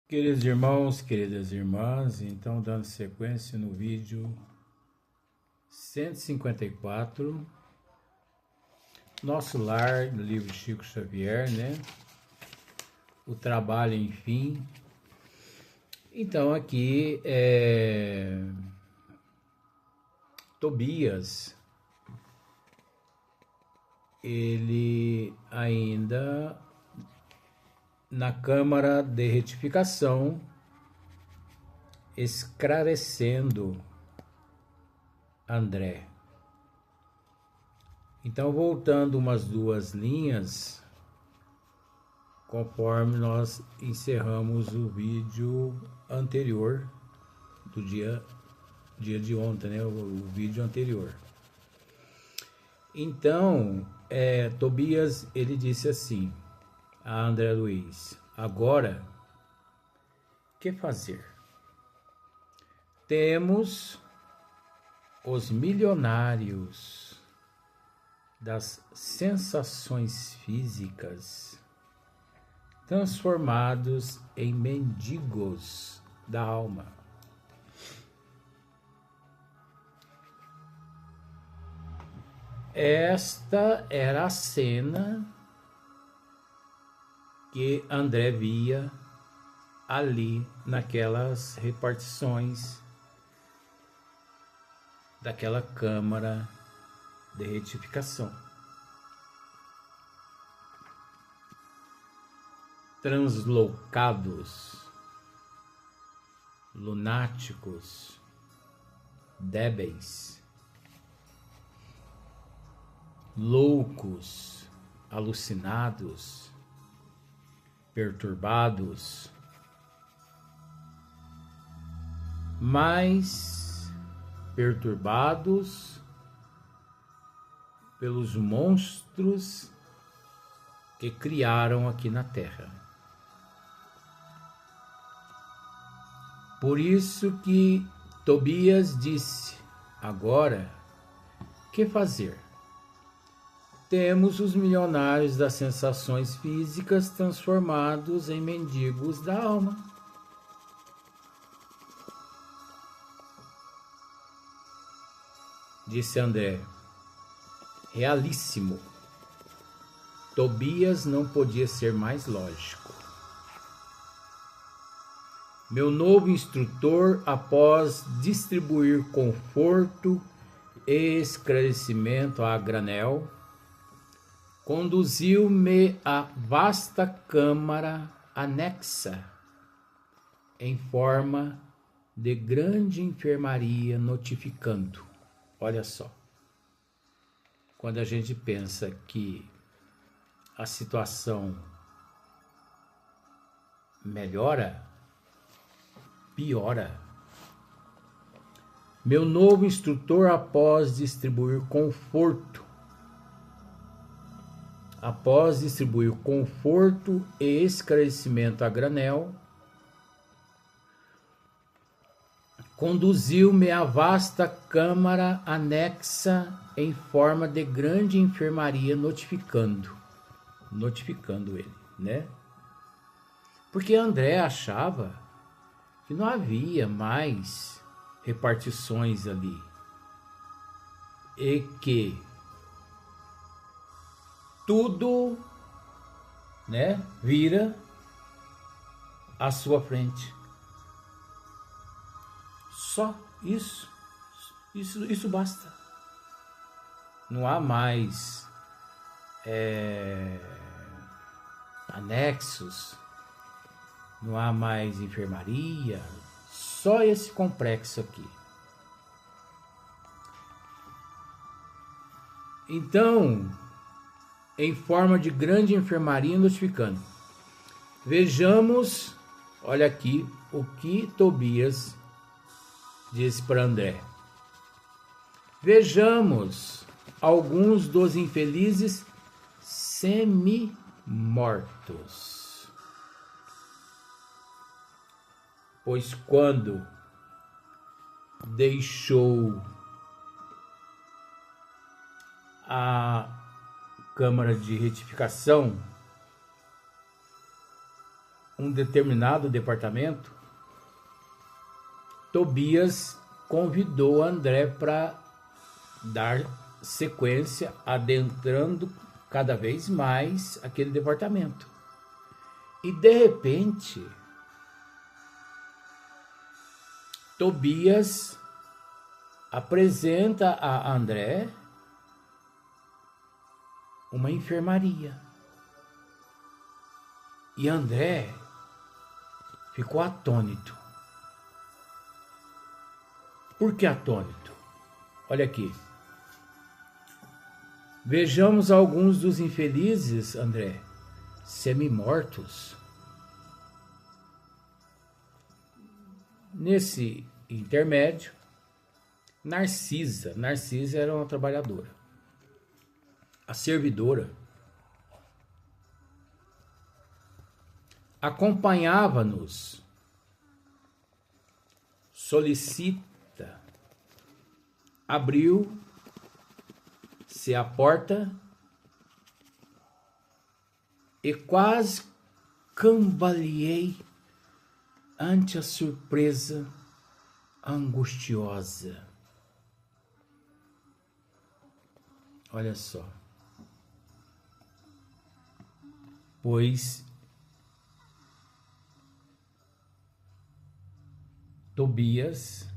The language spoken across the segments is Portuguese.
Queridos irmãos, queridas irmãs, então dando sequência no vídeo 154, Nosso Lar, do livro Chico Xavier, né? O trabalho, enfim. Então aqui Tobias, ele ainda na Câmara de Retificação, esclarecendo André. Então, voltando umas duas linhas, conforme nós encerramos o vídeo anterior do dia de ontem, né? O vídeo anterior. Então, Tobias, ele disse assim a André Luiz: agora, que fazer? Temos os milionários das sensações físicas transformados em mendigos da alma. Esta era a cena que André via ali naquelas repartições daquela Câmara de Retificação. Translocados, lunáticos, débeis, loucos, alucinados, perturbados, mas perturbados pelos monstros que criaram aqui na Terra. Por isso que Tobias disse: agora, que fazer? Temos os milionários das sensações físicas transformados em mendigos da alma. Disse André. Realíssimo. Tobias não podia ser mais lógico. Meu novo instrutor, após distribuir conforto e esclarecimento a granel, conduziu-me à vasta câmara anexa, em forma de grande enfermaria, notificando. Olha só, quando a gente pensa que a situação melhora, piora. Meu novo instrutor, após distribuir conforto e esclarecimento a granel, conduziu-me à vasta câmara anexa em forma de grande enfermaria, notificando ele, né? Porque André achava que não havia mais repartições ali e que tudo, né, vira à sua frente. Só isso basta. Não há mais anexos, não há mais enfermaria, só esse complexo aqui. Então, em forma de grande enfermaria, notificando. Vejamos, olha aqui, o que Tobias disse para André. Vejamos alguns dos infelizes semi-mortos. Pois quando deixou a Câmara de Retificação, um determinado departamento, Tobias convidou André para dar sequência, adentrando cada vez mais aquele departamento. E de repente, Tobias apresenta a André uma enfermaria. E André ficou atônito. Por que atônito? Olha aqui. Vejamos alguns dos infelizes, André, semi-mortos. Nesse intermédio, Narcisa era uma trabalhadora. A servidora acompanhava-nos, solicita, abriu-se a porta e quase cambaleei ante a surpresa angustiosa. Olha só. Pois Tobias,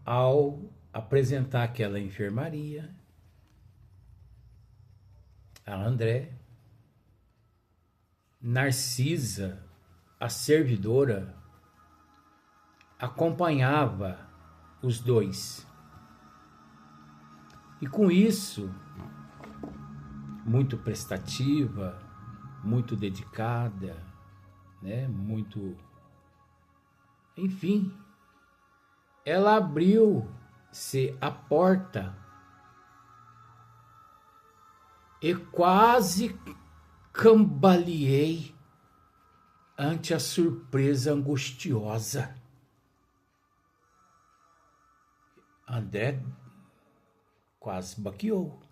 ao apresentar aquela enfermaria a André, Narcisa, a servidora, acompanhava os dois. E com isso, muito prestativa, muito dedicada, né? Muito... Enfim, ela abriu-se a porta e quase cambaleei ante a surpresa angustiosa. André quase baqueou.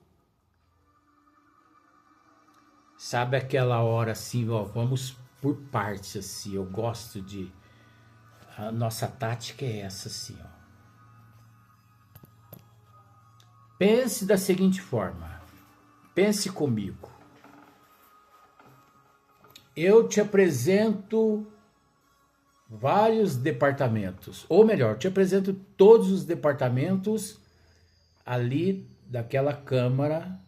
Sabe aquela hora assim, ó, vamos por partes assim, eu gosto de... A nossa tática é essa assim, ó. Pense da seguinte forma, pense comigo. Eu te apresento vários departamentos, ou melhor, te apresento todos os departamentos ali daquela Câmara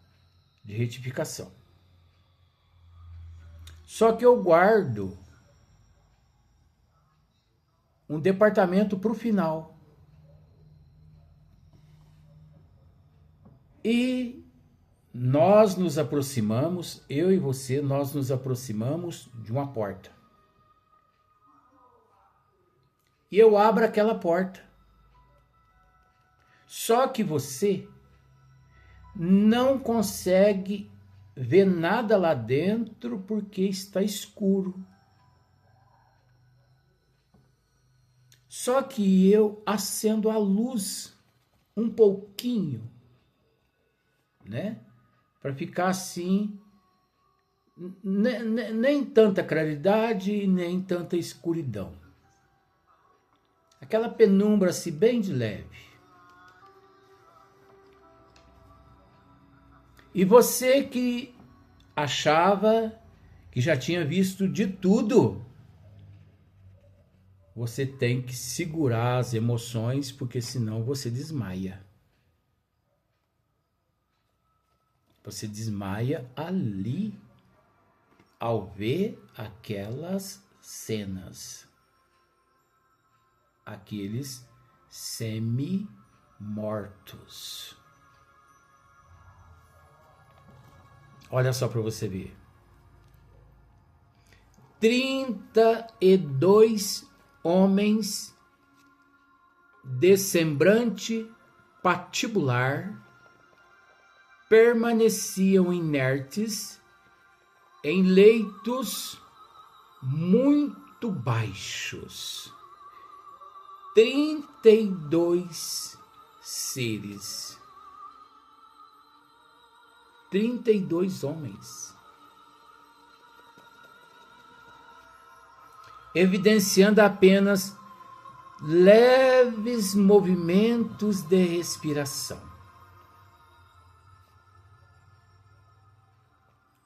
de Retificação. Só que eu guardo um departamento para o final. E nós nos aproximamos, eu e você, nós nos aproximamos de uma porta. E eu abro aquela porta. Só que você não consegue ver nada lá dentro porque está escuro. Só que eu acendo a luz um pouquinho, né? Para ficar assim, nem tanta claridade e nem tanta escuridão. Aquela penumbra assim bem de leve. E você que achava que já tinha visto de tudo, você tem que segurar as emoções, porque senão você desmaia. Você desmaia ali, ao ver aquelas cenas. Aqueles semi-mortos. Olha só para você ver. 32 homens de semblante patibular permaneciam inertes em leitos muito baixos. 32 seres. 32 homens. evidenciando apenas leves movimentos de respiração.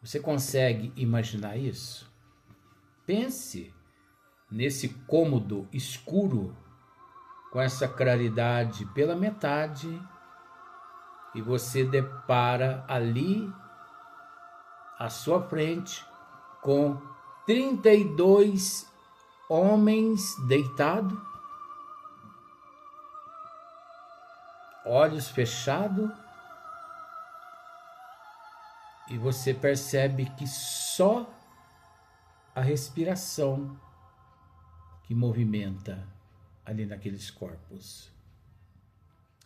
Você consegue imaginar isso? Pense nesse cômodo escuro, com essa claridade pela metade, e você depara ali à sua frente com 32 homens deitados, olhos fechados, e você percebe que só a respiração que movimenta ali naqueles corpos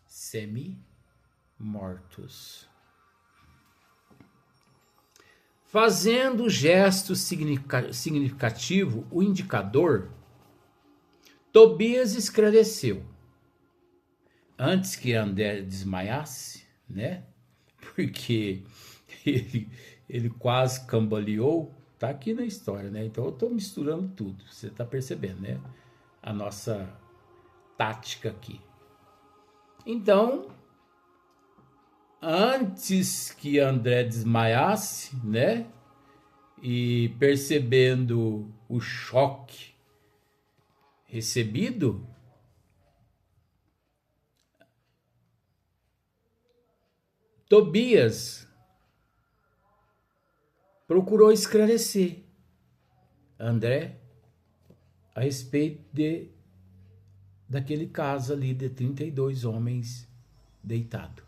semi-mortos. Fazendo gesto significativo, o indicador, Tobias esclareceu, antes que André desmaiasse, né? Porque ele quase cambaleou, tá aqui na história, né? Então eu tô misturando tudo, você tá percebendo, né? A nossa tática aqui. Então, antes que André desmaiasse, né? E percebendo o choque recebido, Tobias procurou esclarecer André a respeito daquele caso ali de 32 homens deitados.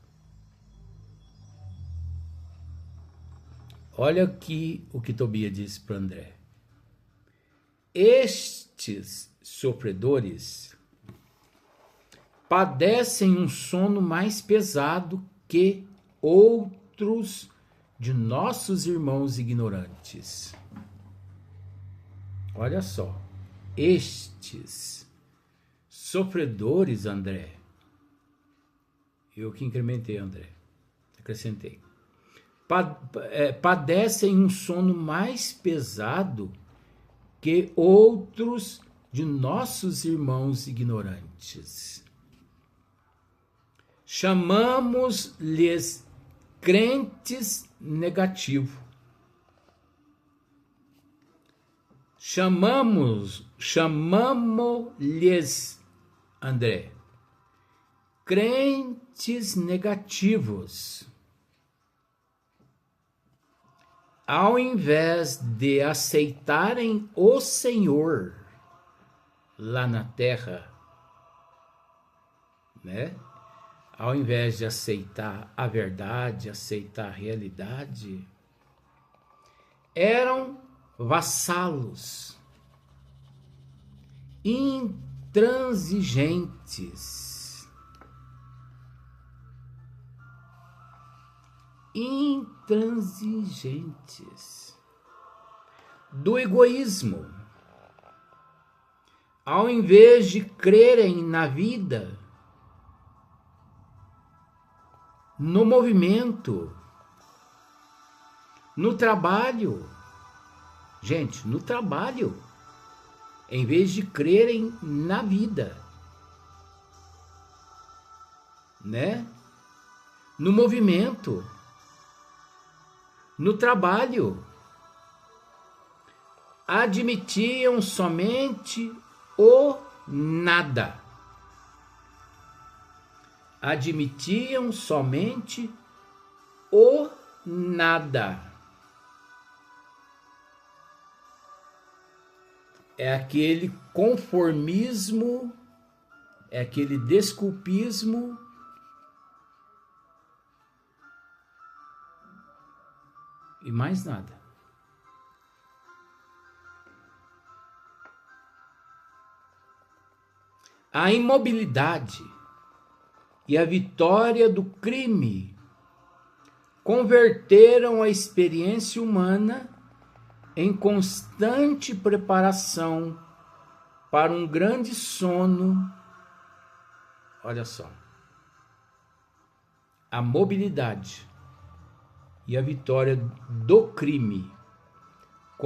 Olha aqui o que Tobias disse para André. Estes sofredores padecem um sono mais pesado que outros de nossos irmãos ignorantes. Olha só, estes sofredores, André, eu que incrementei, André, acrescentei, padecem um sono mais pesado que outros de nossos irmãos ignorantes. Chamamos-lhes crentes negativos. Chamamos-lhes, André, crentes negativos. Ao invés de aceitarem o Senhor lá na terra, né? Ao invés de aceitar a verdade, aceitar a realidade, eram vassalos, intransigentes, do egoísmo. Ao invés de crerem na vida, no movimento, no trabalho. Gente, no trabalho, em vez de crerem na vida, né? No movimento, no trabalho, admitiam somente o nada. Admitiam somente o nada. É aquele conformismo, é aquele desculpismo e mais nada. A imobilidade e a vitória do crime converteram a experiência humana em constante preparação para um grande sono. Olha só. A mobilidade e a vitória do crime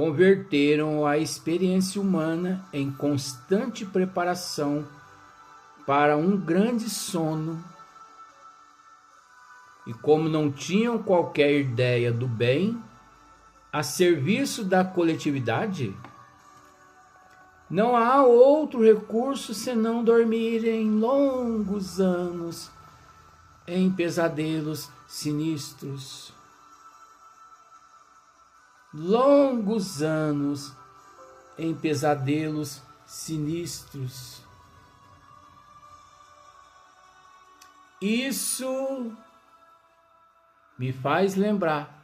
converteram a experiência humana em constante preparação para um grande sono. E como não tinham qualquer ideia do bem a serviço da coletividade, não há outro recurso senão dormirem longos anos em pesadelos sinistros. Longos anos em pesadelos sinistros. Isso me faz lembrar.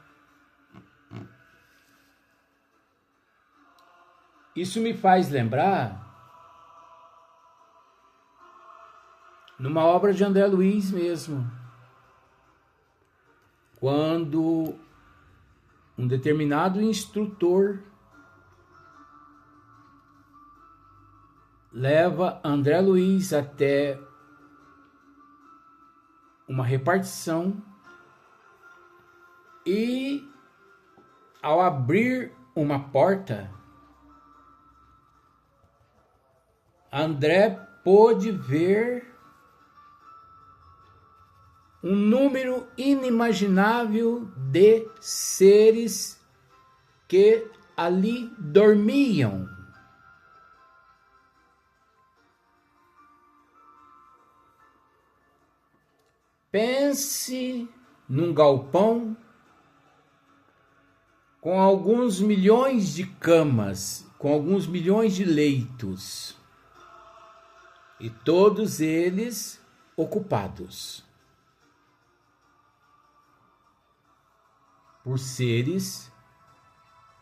Isso me faz lembrar numa obra de André Luiz mesmo, quando um determinado instrutor leva André Luiz até uma repartição e, ao abrir uma porta, André pôde ver um número inimaginável de seres que ali dormiam. Pense num galpão com alguns milhões de camas, com alguns milhões de leitos, e todos eles ocupados por seres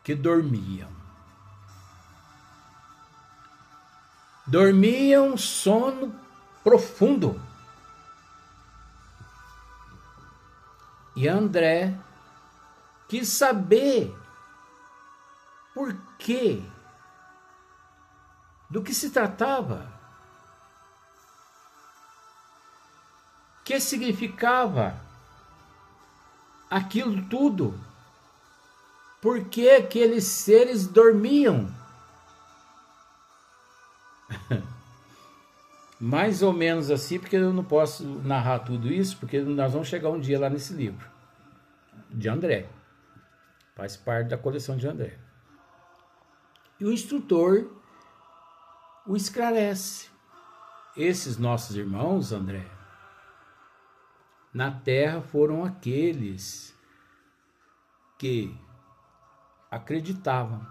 que dormiam. Dormiam sono profundo. E André quis saber por quê, do que se tratava, o que significava aquilo tudo, por que aqueles seres dormiam. Mais ou menos assim, porque eu não posso narrar tudo isso, porque nós vamos chegar um dia lá nesse livro de André. Faz parte da coleção de André. E o instrutor o esclarece. Esses nossos irmãos, André, na terra foram aqueles que acreditavam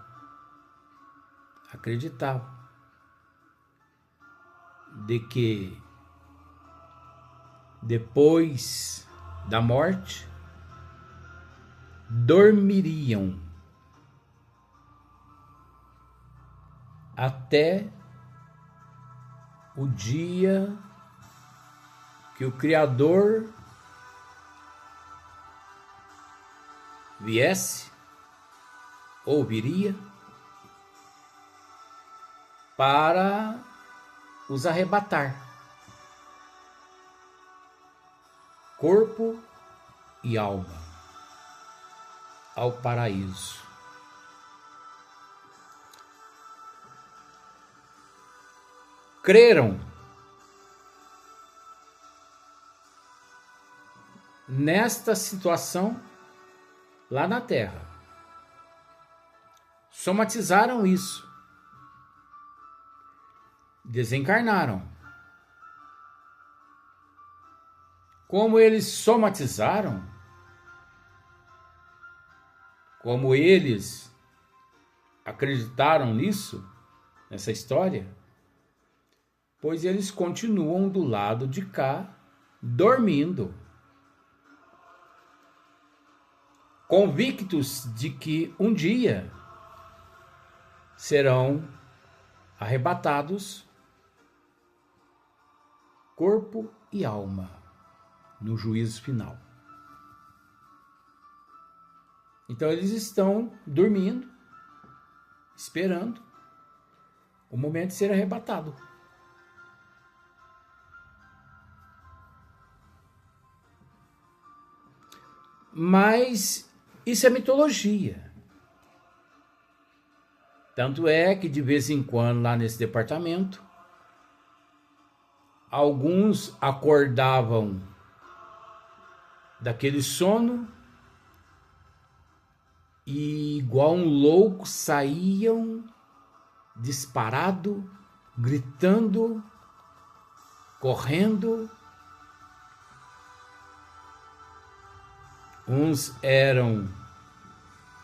de que depois da morte dormiriam até o dia que o Criador viesse ou viria para os arrebatar, corpo e alma, ao paraíso. Creram nesta situação lá na terra, somatizaram isso, desencarnaram. Como eles somatizaram, como eles acreditaram nisso, nessa história, pois eles continuam do lado de cá, dormindo, convictos de que um dia serão arrebatados, corpo e alma, no juízo final. Então eles estão dormindo, esperando o momento de ser arrebatado. Mas isso é mitologia. Tanto é que de vez em quando lá nesse departamento, alguns acordavam daquele sono e igual um louco saíam disparado, gritando, correndo. Uns eram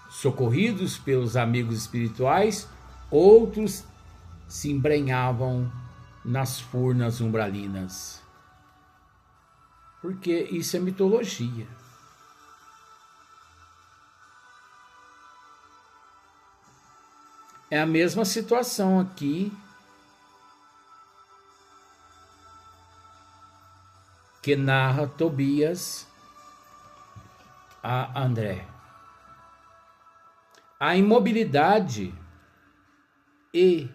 socorridos pelos amigos espirituais, outros se embrenhavam nas furnas umbralinas. Porque isso é mitologia. É a mesma situação aqui que narra Tobias a André. A imobilidade e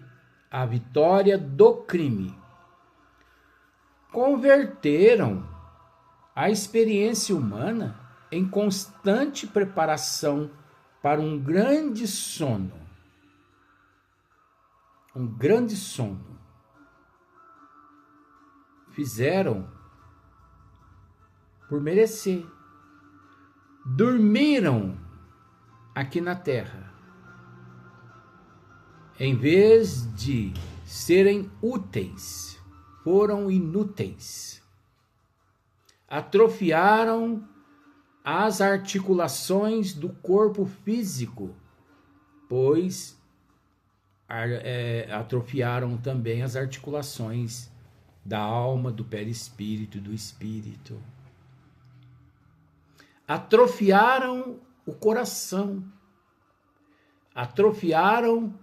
a vitória do crime converteram a experiência humana em constante preparação para um grande sono. Um grande sono. Fizeram por merecer. Dormiram aqui na terra. Em vez de serem úteis, foram inúteis. Atrofiaram as articulações do corpo físico, pois atrofiaram também as articulações da alma, do perispírito, do espírito. Atrofiaram o coração, atrofiaram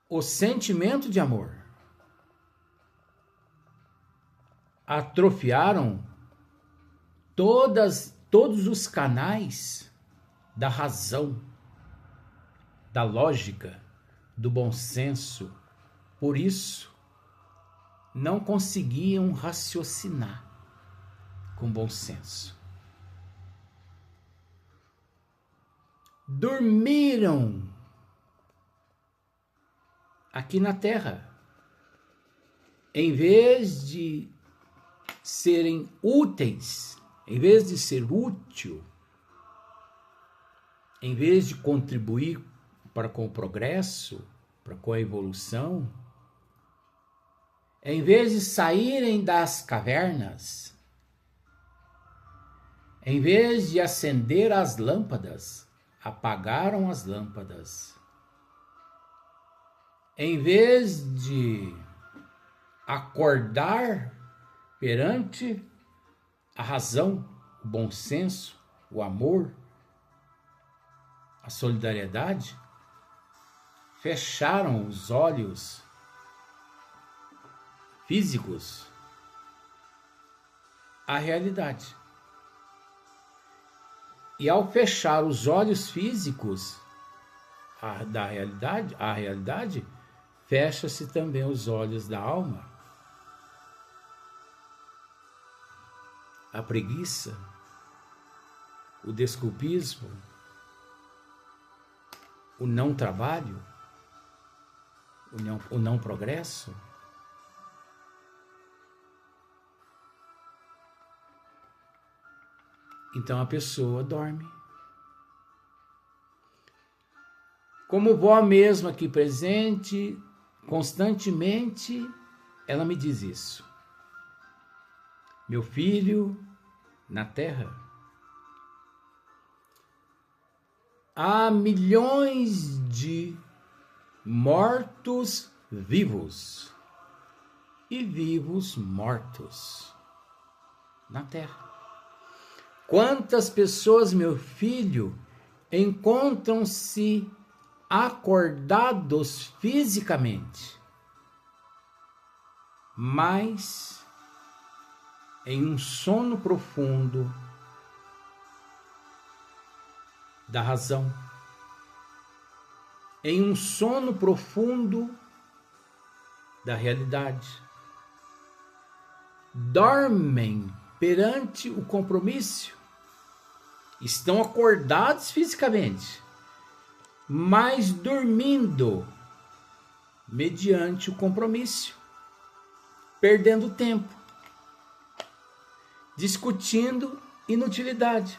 o sentimento de amor, atrofiaram todos os canais da razão, da lógica, do bom senso. Por isso, não conseguiam raciocinar com bom senso. Dormiram aqui na terra, em vez de serem úteis, em vez de ser útil, em vez de contribuir para com o progresso, para com a evolução, em vez de saírem das cavernas, em vez de acender as lâmpadas, apagaram as lâmpadas. Em vez de acordar perante a razão, o bom senso, o amor, a solidariedade, fecharam os olhos físicos à realidade. E ao fechar os olhos físicos à realidade, fecha-se também os olhos da alma. A preguiça, o desculpismo, o não trabalho, o não progresso. Então a pessoa dorme. Como vó mesmo aqui presente, constantemente, ela me diz isso. Meu filho, na terra, há milhões de mortos vivos e vivos mortos na terra. Quantas pessoas, meu filho, encontram-se acordados fisicamente, mas em um sono profundo da razão, em um sono profundo da realidade. Dormem perante o compromisso, estão acordados fisicamente, mas dormindo mediante o compromisso, perdendo tempo, discutindo inutilidade,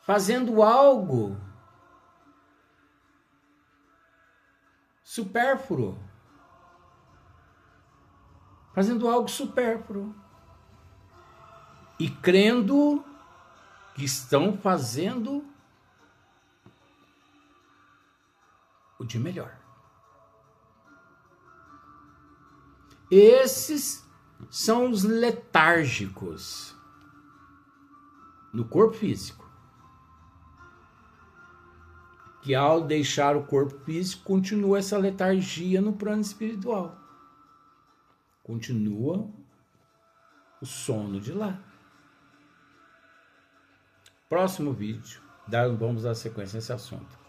fazendo algo supérfluo, e crendo que estão fazendo o de melhor. Esses são os letárgicos no corpo físico, que ao deixar o corpo físico continua essa letargia no plano espiritual, continua o sono de lá. Próximo vídeo, vamos dar sequência nesse assunto.